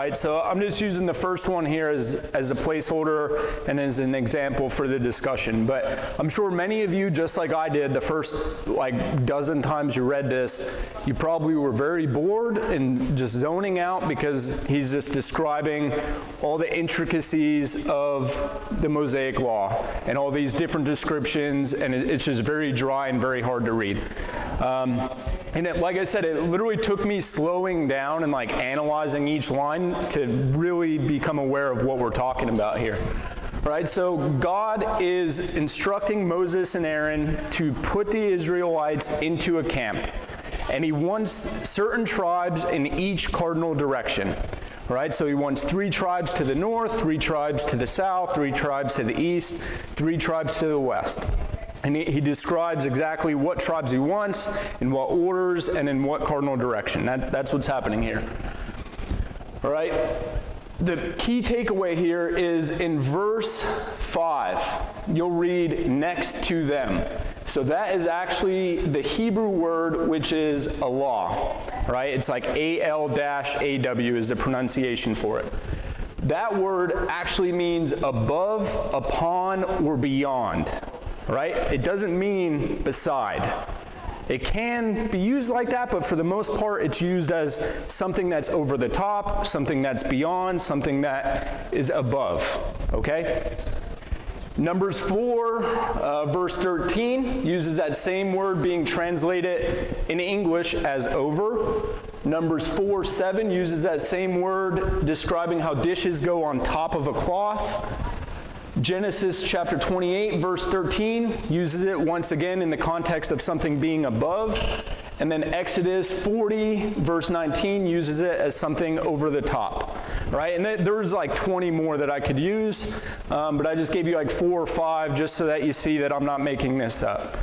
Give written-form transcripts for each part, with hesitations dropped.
Right, so I'm just using the first one here as a placeholder and as an example for the discussion. But I'm sure many of you, just like I did, the first dozen times you read this, you probably were very bored and just zoning out because he's just describing all the intricacies of the Mosaic Law and all these different descriptions, and it's just very dry and very hard to read. And like I said, it literally took me slowing down and analyzing each line to really become aware of what we're talking about here. Right, so God is instructing Moses and Aaron to put the Israelites into a camp. And he wants certain tribes in each cardinal direction. Right, so he wants 3 tribes to the north, 3 tribes to the south, 3 tribes to the east, 3 tribes to the west. And he describes exactly what tribes he wants, in what orders, and in what cardinal direction. That's what's happening here. All right? The key takeaway here is in verse 5, you'll read next to them. So that is actually the Hebrew word, which is Allah. Right? It's like A-L-A-W is the pronunciation for it. That word actually means above, upon, or beyond. Right? It doesn't mean beside. It can be used like that, but for the most part, it's used as something that's over the top, something that's beyond, something that is above. Okay? Numbers 4, verse 13, uses that same word being translated in English as over. Numbers 4:7 uses that same word describing how dishes go on top of a cloth. Genesis chapter 28, verse 13, uses it once again in the context of something being above. And then Exodus 40, verse 19, uses it as something over the top. Right? And there's 20 more that I could use, but I just gave you 4 or 5 just so that you see that I'm not making this up.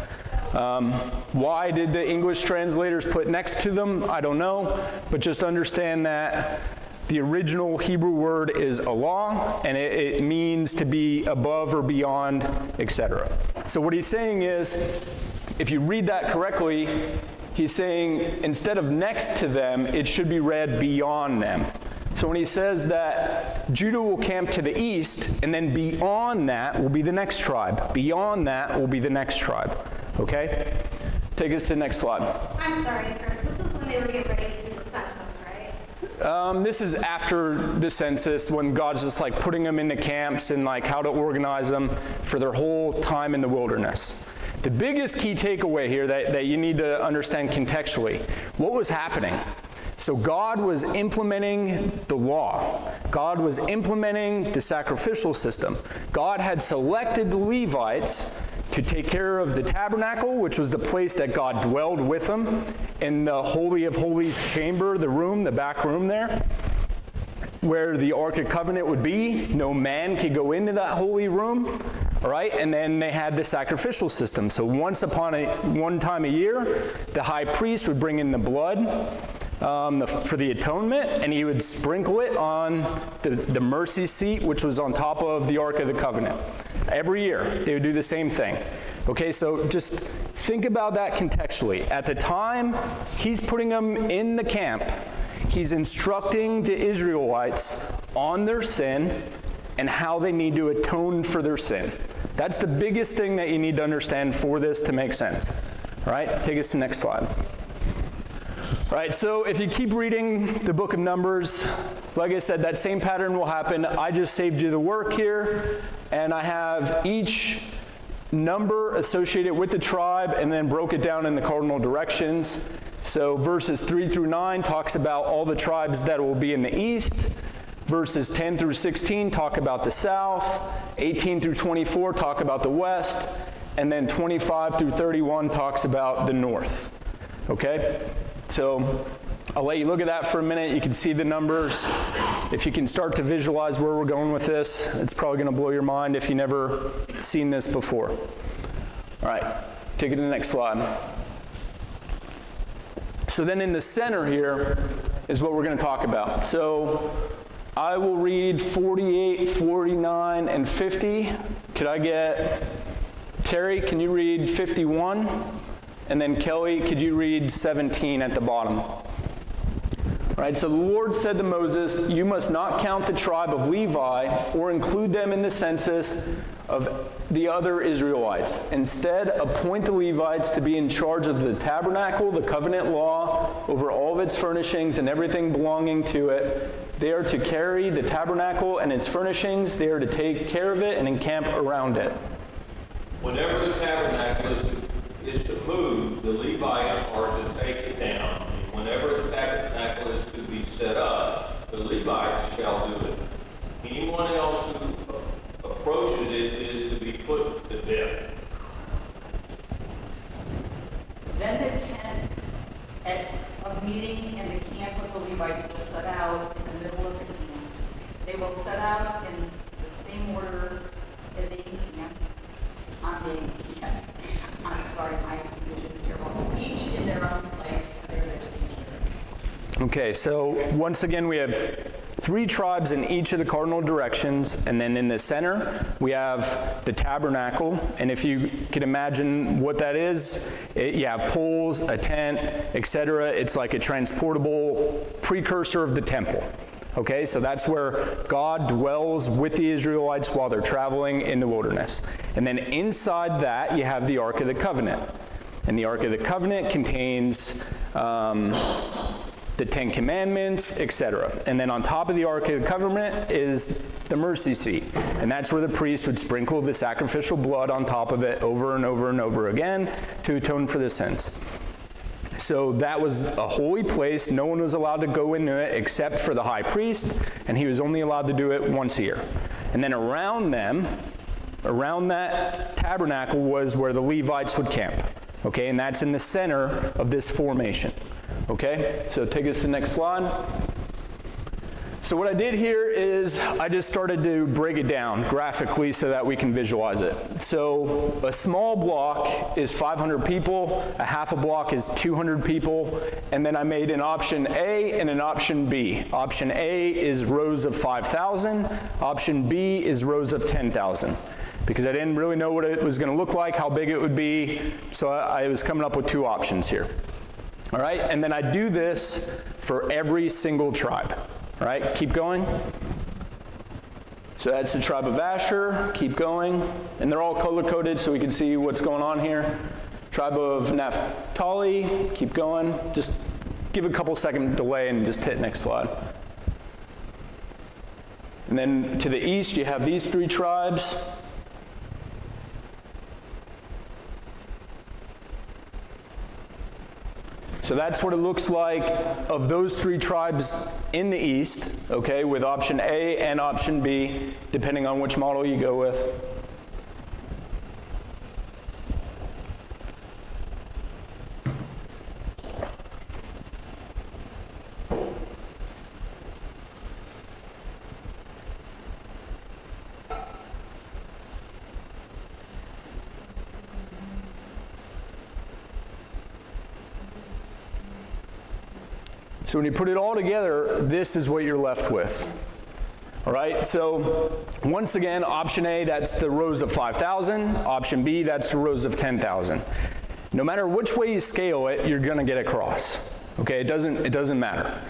Why did the English translators put next to them? I don't know, but just understand that the original Hebrew word is Allah, and it means to be above or beyond, etc. So what he's saying is, if you read that correctly, he's saying instead of next to them, it should be read beyond them. So when he says that Judah will camp to the east, and then beyond that will be the next tribe. Beyond that will be the next tribe. Okay? Take us to the next slide. I'm sorry, Chris. This is when they were getting ready to do the census, right? This is after the census, when God's just putting them into camps and how to organize them for their whole time in the wilderness. The biggest key takeaway here that you need to understand contextually, what was happening? So God was implementing the law. God was implementing the sacrificial system. God had selected the Levites to take care of the tabernacle, which was the place that God dwelled with them, in the Holy of Holies chamber, the room, the back room there, where the Ark of Covenant would be. No man could go into that holy room. All right, and then they had the sacrificial system. So one time a year, the high priest would bring in the blood for the atonement, and he would sprinkle it on the mercy seat, which was on top of the Ark of the Covenant. Every year, they would do the same thing. Okay, so just think about that contextually. At the time, he's putting them in the camp. He's instructing the Israelites on their sin and how they need to atone for their sin. That's the biggest thing that you need to understand for this to make sense. All right, take us to the next slide. All right, so if you keep reading the book of Numbers, like I said, that same pattern will happen. I just saved you the work here, and I have each number associated with the tribe and then broke it down in the cardinal directions. So verses 3 through 9 talks about all the tribes that will be in the east. Verses 10 through 16 talk about the south. 18 through 24 talk about the west. And then 25 through 31 talks about the north. Okay? So I'll let you look at that for a minute. You can see the numbers. If you can start to visualize where we're going with this, it's probably going to blow your mind if you've never seen this before. All right, take it to the next slide. So then in the center here is what we're going to talk about. So I will read 48, 49, and 50. Could I get Terry, can you read 51? And then Kelly, could you read 17 at the bottom? Right, so the Lord said to Moses, "You must not count the tribe of Levi or include them in the census of the other Israelites. Instead, appoint the Levites to be in charge of the tabernacle, the covenant law, over all of its furnishings and everything belonging to it. They are to carry the tabernacle and its furnishings. They are to take care of it and encamp around it." Whenever the tabernacle is to move, the Levites are to take it down. And whenever the tabernacle is to be set up, the Levites shall do it. Anyone else who approaches it is to be put to death. Then the tent of meeting and the camp of the Levites will set out in the middle of the camps. They will set out in the same order as they encamp. My confusion is terrible. Each in their own place. Okay, so once again we have 3 tribes in each of the cardinal directions, and then in the center we have the tabernacle. And if you can imagine what that is, you have poles, a tent, etc. It's like a transportable precursor of the temple. Okay, so that's where God dwells with the Israelites while they're traveling in the wilderness. And then inside that, you have the Ark of the Covenant. And the Ark of the Covenant contains the 10 Commandments, etc. And then on top of the Ark of the Covenant is the mercy seat. And that's where the priest would sprinkle the sacrificial blood on top of it over and over and over again to atone for the sins. So that was a holy place. No one was allowed to go into it except for the high priest, and he was only allowed to do it once a year. And then around that tabernacle was where the Levites would camp. Okay, and that's in the center of this formation. Okay, so take us to the next slide. So what I did here is I just started to break it down graphically so that we can visualize it. So a small block is 500 people, a half a block is 200 people, and then I made an option A and an option B. Option A is rows of 5,000, option B is rows of 10,000. Because I didn't really know what it was going to look like, how big it would be, so I was coming up with 2 options here. All right, and then I do this for every single tribe. All right, keep going. So that's the tribe of Asher. Keep going. And they're all color-coded so we can see what's going on here. Tribe of Naphtali. Keep going. Just give a couple second delay and just hit next slide. And then to the east, you have these 3 tribes. So that's what it looks like of those 3 tribes in the east, okay, with option A and option B, depending on which model you go with. So when you put it all together, this is what you're left with. All right, so once again, option A, that's the rows of 5,000. Option B, that's the rows of 10,000. No matter which way you scale it, you're going to get a cross. Okay, it doesn't matter.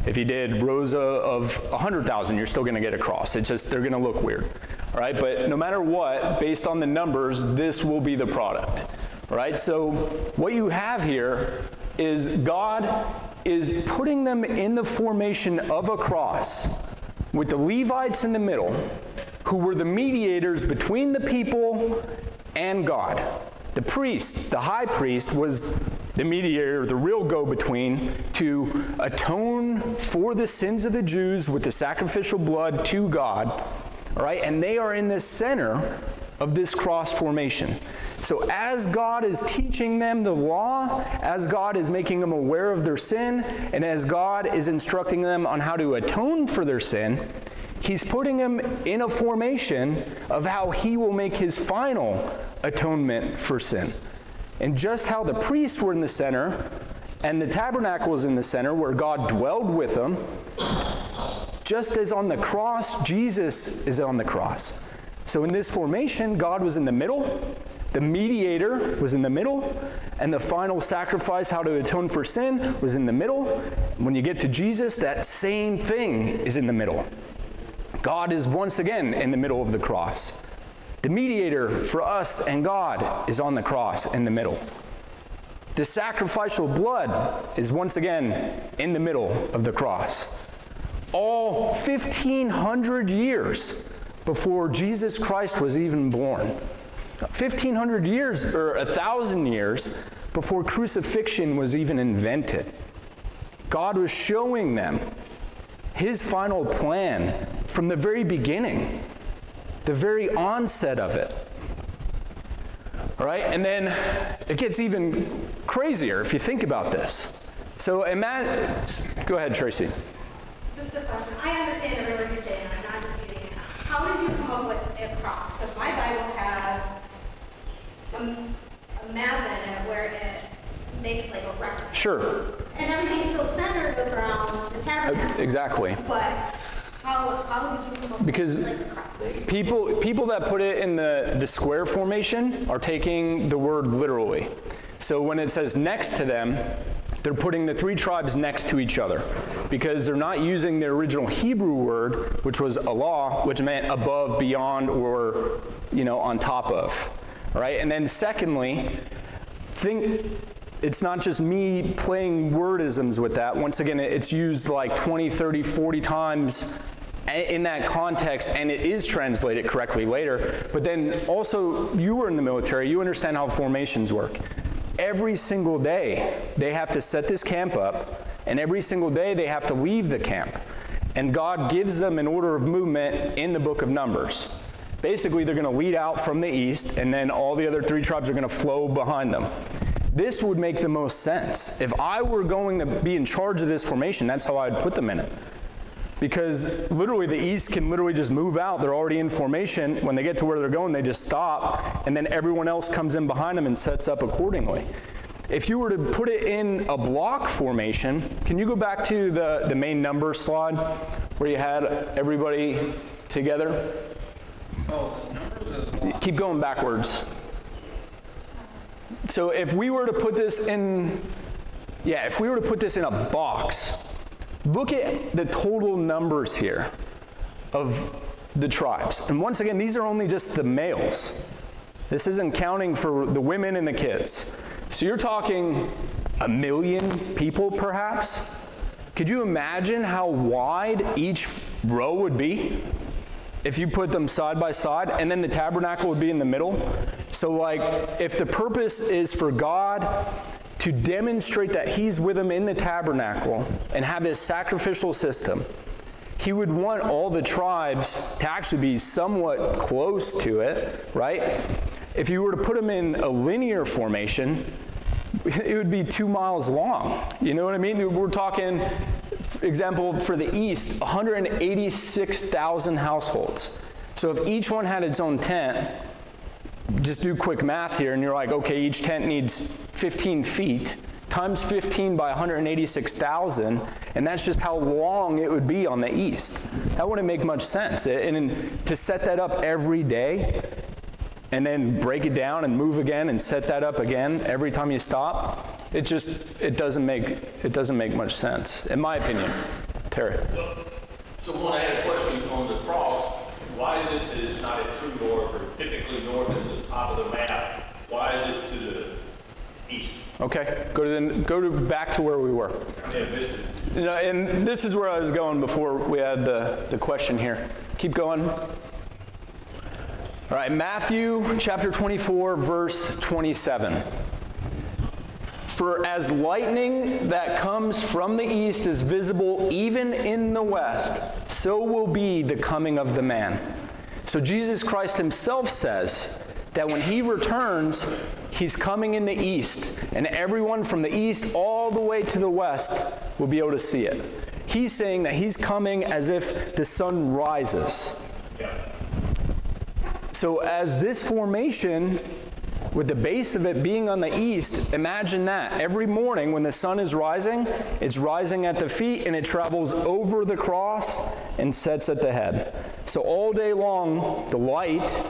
If you did rows of 100,000, you're still going to get a cross. It's just they're going to look weird. All right, but no matter what, based on the numbers, this will be the product. All right, so what you have here is God is putting them in the formation of a cross with the Levites in the middle, who were the mediators between the people and God. The priest, the high priest, was the mediator, the real go-between, to atone for the sins of the Jews with the sacrificial blood to God. All right, and they are in the center of this cross formation. So as God is teaching them the law, as God is making them aware of their sin, and as God is instructing them on how to atone for their sin, he's putting them in a formation of how he will make his final atonement for sin. And just how the priests were in the center, and the tabernacle was in the center where God dwelled with them, just as on the cross, Jesus is on the cross. So in this formation, God was in the middle, The mediator was in the middle, and the final sacrifice, how to atone for sin, was in the middle. When you get to Jesus, that same thing is in the middle. God is once again in the middle of the cross. The mediator for us and God is on the cross in the middle. The sacrificial blood is once again in the middle of the cross. All 1,500 years before Jesus Christ was even born. 1,500 years, or 1,000 years, before crucifixion was even invented. God was showing them his final plan from the very beginning, the very onset of it. All right, and then it gets even crazier if you think about this. So go ahead, Tracy. Just a question. I understand every word you're saying, and I'm not disputing it. How did you come up with a cross? Because my Bible has a map in it where it makes like a rectangle. Sure. And everything's still centered around the tabernacle. Exactly. But how did you come up Because with like a cross? people that put it in the square formation are taking the word literally. So when it says next to them, they're putting the three tribes next to each other because they're not using the original Hebrew word, which was Allah, which meant above, beyond, or, on top of. All right? And then secondly, it's not just me playing wordisms with that. Once again, it's used like 20, 30, 40 times in that context, and it is translated correctly later. But then also, you were in the military, you understand how formations work. Every single day, they have to set this camp up, and every single day they have to leave the camp. And God gives them an order of movement in the book of Numbers. Basically, they're going to lead out from the east, and then all the other three tribes are going to flow behind them. This would make the most sense. If I were going to be in charge of this formation, that's how I'd put them in it. Because literally the east can literally just move out. They're already in formation. When they get to where they're going, they just stop, and then everyone else comes in behind them and sets up accordingly. If you were to put it in a block formation, can you go back to the main number slide where you had everybody together? Oh, the numbers of the block. Keep going backwards. So if we were to put this in a box, look at the total numbers here of the tribes. And once again, these are only just the males. This isn't counting for the women and the kids. So you're talking 1 million people perhaps? Could you imagine how wide each row would be if you put them side by side, and then the tabernacle would be in the middle? So if the purpose is for God to demonstrate that he's with them in the tabernacle and have this sacrificial system, he would want all the tribes to actually be somewhat close to it, right? If you were to put them in a linear formation, it would be 2 miles long. You know what I mean? We're talking, example, for the east, 186,000 households. So if each one had its own tent, just do quick math here, and you're like, okay, each tent needs 15 feet, times 15 by 186,000, and that's just how long it would be on the east. That wouldn't make much sense. And to set that up every day, and then break it down and move again and set that up again every time you stop, it doesn't make much sense, in my opinion. Terry. So I had a question on the cross. Why is it that it's not a true north, or typically north is the top of the map? Why is it to the east? Okay, go to back to where we were. I may have missed it. And this is where I was going before we had the question here. Keep going. All right, Matthew chapter 24, verse 27. For as lightning that comes from the east is visible even in the west, so will be the coming of the man. So Jesus Christ himself says that when he returns, he's coming in the east, and everyone from the east all the way to the west will be able to see it. He's saying that he's coming as if the sun rises. So as this formation, with the base of it being on the east, imagine that. Every morning when the sun is rising, it's rising at the feet and it travels over the cross and sets at the head. So all day long, the light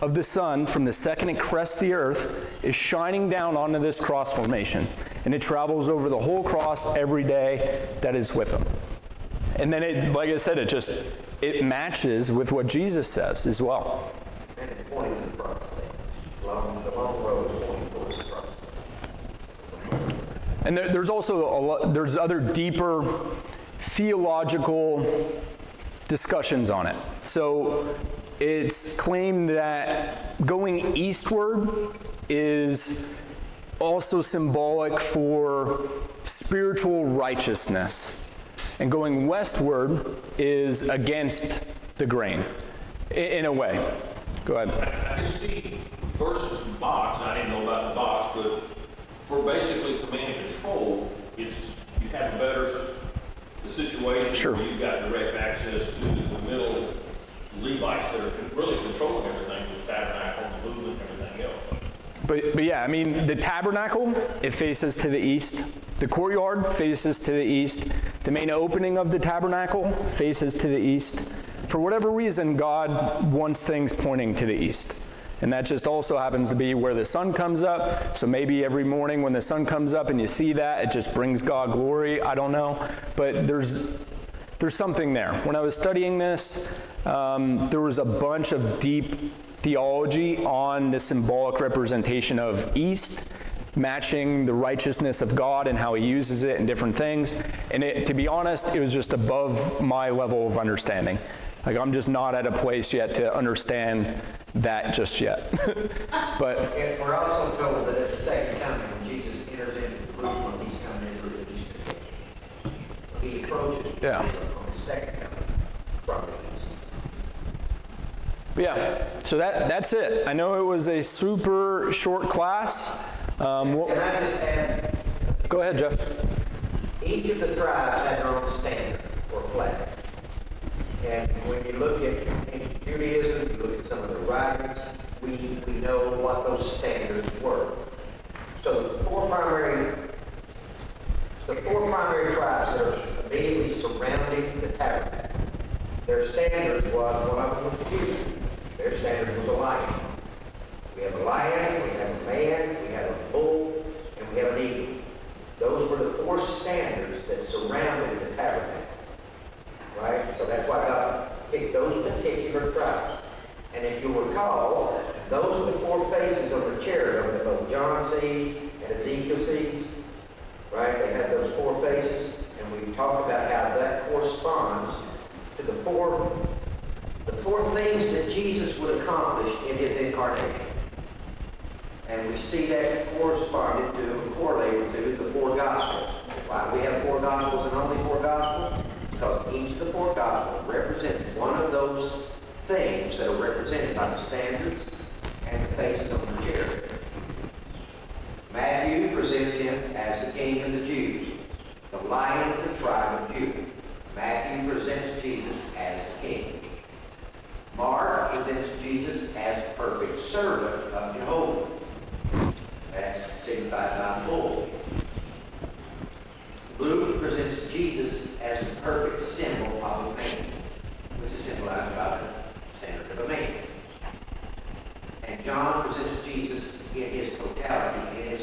of the sun from the second it crests the earth is shining down onto this cross formation, and it travels over the whole cross every day that is with them. And then it, like I said, it matches with what Jesus says as well. And it's pointing to the promised land. The long road is pointing towards the promised land. And there's also there's other deeper theological discussions on it. So it's claimed that going eastward is also symbolic for spiritual righteousness, and going westward is against the grain, in a way. Go ahead. I can see versus box, I didn't know about the box, but for basically command and control, it's, you have the situation Sure. where you've got direct access to the middle Levites that are really controlling everything, the tabernacle, the movement, everything else. But yeah, I mean, the tabernacle, it faces to the east. The courtyard faces to the east. The main opening of the tabernacle faces to the east. For whatever reason, God wants things pointing to the east. And that just also happens to be where the sun comes up. So maybe every morning when the sun comes up and you see that, it just brings God glory. I don't know. But there's something there. When I was studying this, there was a bunch of deep theology on the symbolic representation of east, matching the righteousness of God and how he uses it in different things. And to be honest, it was just above my level of understanding. Like, I'm just not at a place yet to understand that just yet. But And we're also told that at the second coming, when Jesus enters into Jerusalem, he's coming in through the eastern gate. He approaches Yeah. on the second coming from the east. yeah, so that's it. I know it was a super short class. Can I just add, Go ahead, Jeff. each of the tribes had their own standard or flag. And when you look at ancient Judaism, you look at some of the writings, we know what those standards were. So the four primary tribes that are immediately surrounding the tabernacle, their standard was, one of them was Judah. Their standard was a lion. We have a lion, we have a man, we have a bull, and we have an eagle. Those were the four standards that surrounded the tabernacle. Right? So that's why God picked those particular tribes. And if you'll recall, those are the four faces of the cherubim that both John sees and Ezekiel sees. Right? They have those four faces. And we've talked about how that corresponds to the four things that Jesus would accomplish in his incarnation. And we see that corresponded to and correlated to the four Gospels. Why we have four Gospels and only four Gospels? Because each of the four Gospels represents one of those things that are represented by the standards and the faces of the cherubim. Matthew presents him as the King of the Jews, the Lion of the tribe of Judah. Matthew presents Jesus as the King. Mark presents Jesus as the perfect servant of Jehovah. That's signified by the bull. Luke presents Jesus as the perfect symbol of a man, which is symbolized by the standard of a man. And John presents Jesus in his totality, in his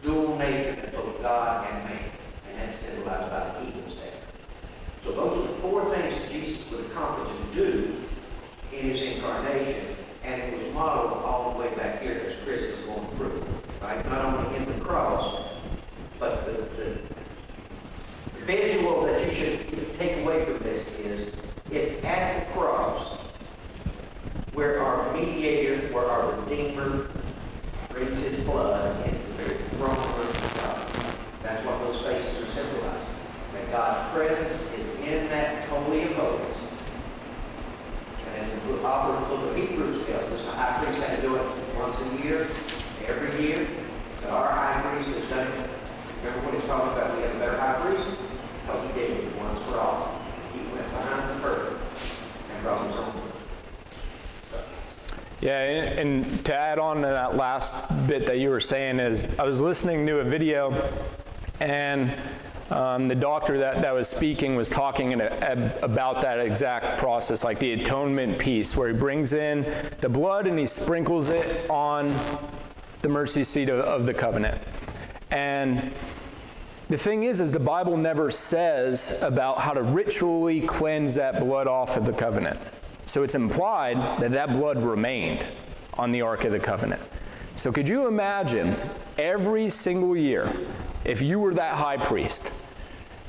dual nature, both God and man. And that's symbolized by the eagle standard. So those are the four things that Jesus would accomplish and do in his incarnation. And it was modeled all the way back here as Chris is going through. Right? Not only in the cross, but the visual that you should take away from this is it's at the cross where our mediator, where our Redeemer brings his blood into the very throne room of God. That's what those faces are symbolizing. That God's presence is in that Holy of Holies. And as the author of the book of Hebrews tells us, the high priest had to do it once a year, every year. But our high priest has done it. Remember what he's talking about? We have a better high priest? Because he did it once for all. He went behind the curtain and brought his own blood. Yeah, and to add on to that last bit that you were saying is, I was listening to a video, and The doctor that was speaking was talking about that exact process, like the atonement piece, where he brings in the blood and he sprinkles it on the mercy seat of the covenant. And the thing is the Bible never says about how to ritually cleanse that blood off of the covenant. So it's implied that that blood remained on the Ark of the Covenant. So could you imagine every single year, if you were that high priest,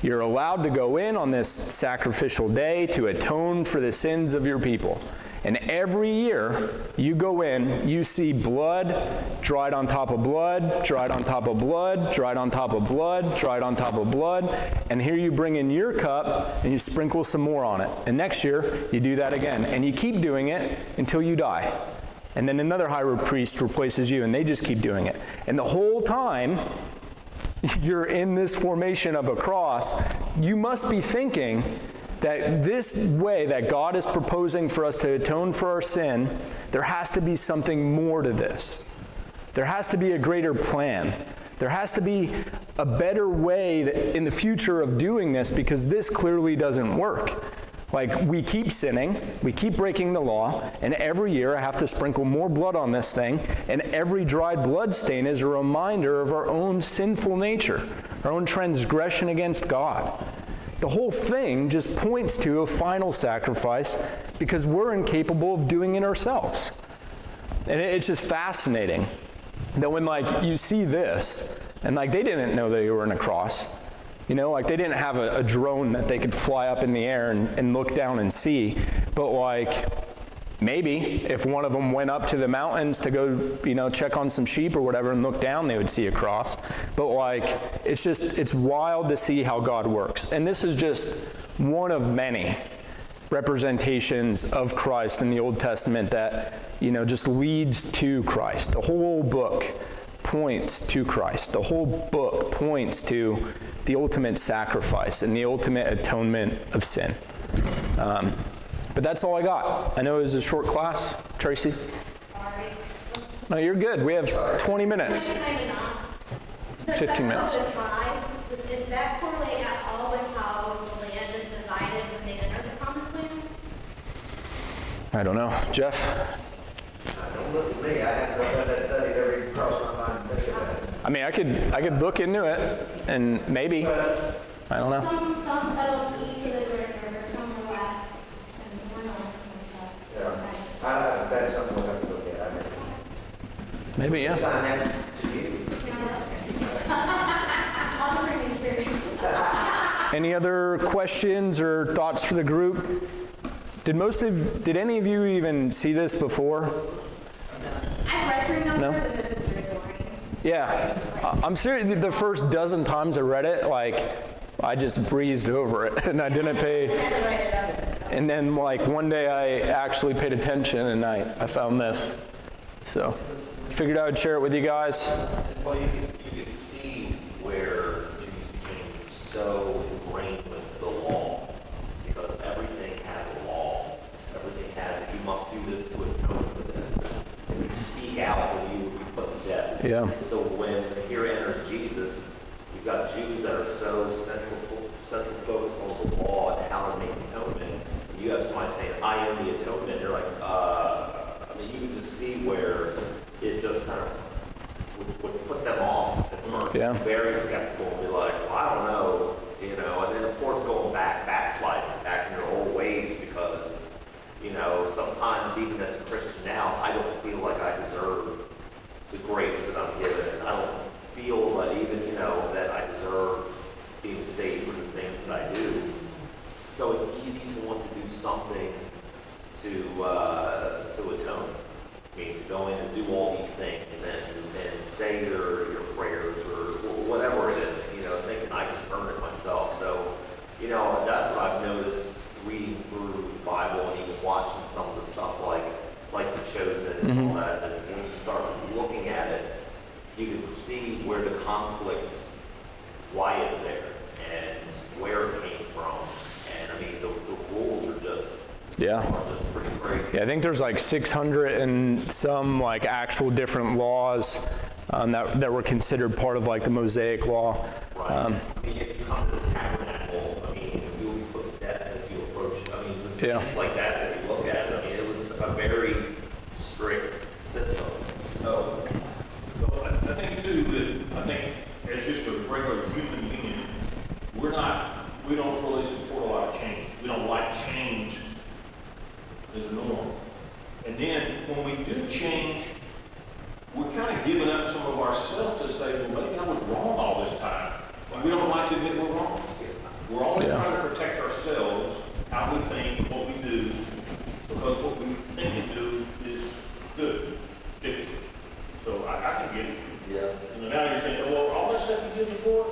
you're allowed to go in on this sacrificial day to atone for the sins of your people. And every year you go in, you see blood dried on top of blood, dried on top of blood, dried on top of blood, dried on top of blood. And here you bring in your cup and you sprinkle some more on it. And next year you do that again. And you keep doing it until you die. And then another high priest replaces you and they just keep doing it. And the whole time you're in this formation of a cross, you must be thinking that this way that God is proposing for us to atone for our sin, there has to be something more to this. There has to be a greater plan. There has to be a better way in the future of doing this, because this clearly doesn't work. Like, we keep sinning, we keep breaking the law, and every year I have to sprinkle more blood on this thing, and every dried blood stain is a reminder of our own sinful nature, our own transgression against God. The whole thing just points to a final sacrifice because we're incapable of doing it ourselves. And it's just fascinating that when, like, you see this, and, like, they didn't know they were in a cross. You know, like, they didn't have a drone that they could fly up in the air and look down and see. But, like, maybe if one of them went up to the mountains to go, you know, check on some sheep or whatever and look down, they would see a cross. But, like, it's wild to see how God works. And this is just one of many representations of Christ in the Old Testament that, you know, just leads to Christ. The whole book points to Christ. The whole book points to the ultimate sacrifice and the ultimate atonement of sin. But that's all I got. I know it was a short class. Tracy? Sorry. No, you're good. We have 20 minutes. 15 minutes. The tribes, does that correlate at all with how the land is divided when they enter the promised land? I don't know. Jeff? Don't look at me, I haven't done that study every cross my mind to think about it. I mean, I could look into it, and maybe. I don't know. Some settled east of the river, some were west, and some were north. Yeah, that's something we'll have to look at, I mean. Maybe, yeah. Sign that to you. I'll just remain curious. Any other questions or thoughts for the group? Did any of you even see this before? I've read through numbers No? and it was very boring. Yeah. I'm serious, the first dozen times I read it, like, I just breezed over it, and I didn't pay. And then, like, one day I actually paid attention, and I found this. So, figured I would share it with you guys. Well, you can see where Jews became so ingrained with the law, because everything has a law. Everything has it. You must do this to atone for this. If you speak out, then you will be put to death. Yeah. So when here enters Jesus, you've got Jews that are so central focused on the law and how to make atonement. You have somebody saying, "I am the atonement." You're like, I mean, you can just see where it just kind of would put them off at first. Yeah. Very skeptical and be like, well, I don't know, you know, and then of course going backsliding back in your old ways, because, you know, sometimes even as a Christian now, I don't feel like I deserve the grace that I'm given. I don't feel that even, you know, that I deserve being saved for the things that I do. So it's easy to want to do something to atone. I mean, to go in and do all these things and say your prayers or whatever it is, you know, thinking I can earn it myself. So, you know, that's what I've noticed reading through the Bible and even watching some of the stuff like The Chosen and all that, is when you start looking at it, you can see where the conflict, why it's there, and where it came from. And I mean, the rules are just pretty crazy. Yeah, I think there's like 600 and some, like, actual different laws that were considered part of, like, the Mosaic law. Right. I mean, if you come to Yeah. things like that we look at. I mean, it was a very strict system. So, I think too, that, I think as just a regular human being, we don't really support a lot of change. We don't like change as a norm. And then when we do change, we're kind of giving up some of ourselves to say, well, maybe I was wrong all this time. And we don't like to admit we're wrong. We're always trying to protect ourselves, how we think, what we do, because what we think and do is good. So I can get it. yeah. And now you're saying, well, all that stuff you did before,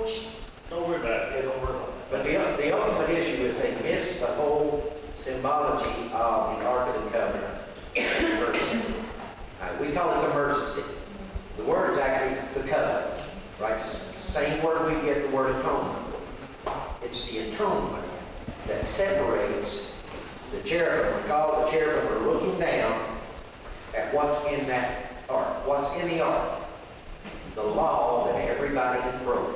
don't worry about it. Don't worry about it. But the ultimate issue is they miss the whole symbology of the Ark of the Covenant. Emergency. We call it the emergency. The word is actually the covenant, right? It's the same word we get the word atonement. It's the atonement that separates the cherubim. Recall the cherubim are looking down at what's in that ark. What's in the ark? The law that everybody has broken.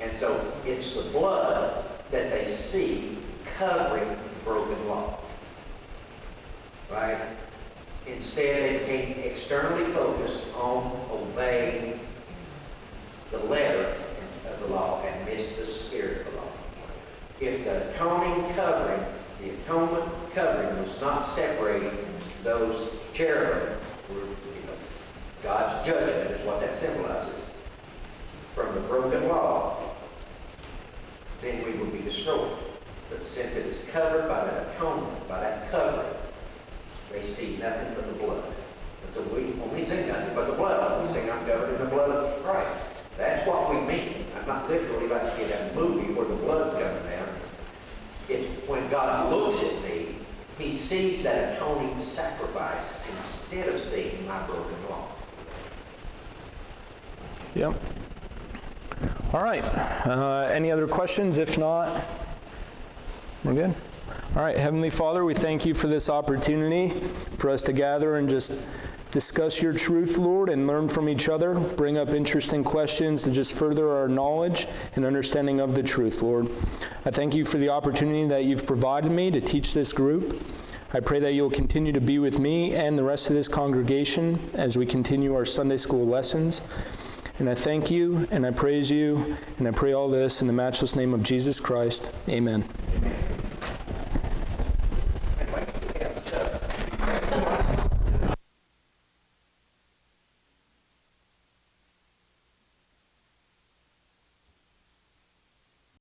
And so it's the blood that they see covering the broken law. Right? Instead, they became externally focused on obeying the letter of the law and missed the spirit of the law. If the atoning covering, the atonement covering was not separating those cherubim, God's judgment is what that symbolizes, from the broken law, then we would be destroyed. But since it is covered by that atonement, by that covering, they see nothing but the blood. And so when we see nothing but the blood, we say, I'm covered in the blood of Christ. That's what we mean. I'm not literally like to get a movie where the blood comes down. It's when God looks at me, he sees that atoning sacrifice instead of seeing my broken law. Yep. All right. Any other questions? If not, we're good. All right. Heavenly Father, we thank you for this opportunity for us to gather and just discuss your truth, Lord, and learn from each other, bring up interesting questions to just further our knowledge and understanding of the truth, Lord. I thank you for the opportunity that you've provided me to teach this group. I pray that you'll continue to be with me and the rest of this congregation as we continue our Sunday school lessons. And I thank you, and I praise you, and I pray all this in the matchless name of Jesus Christ. Amen.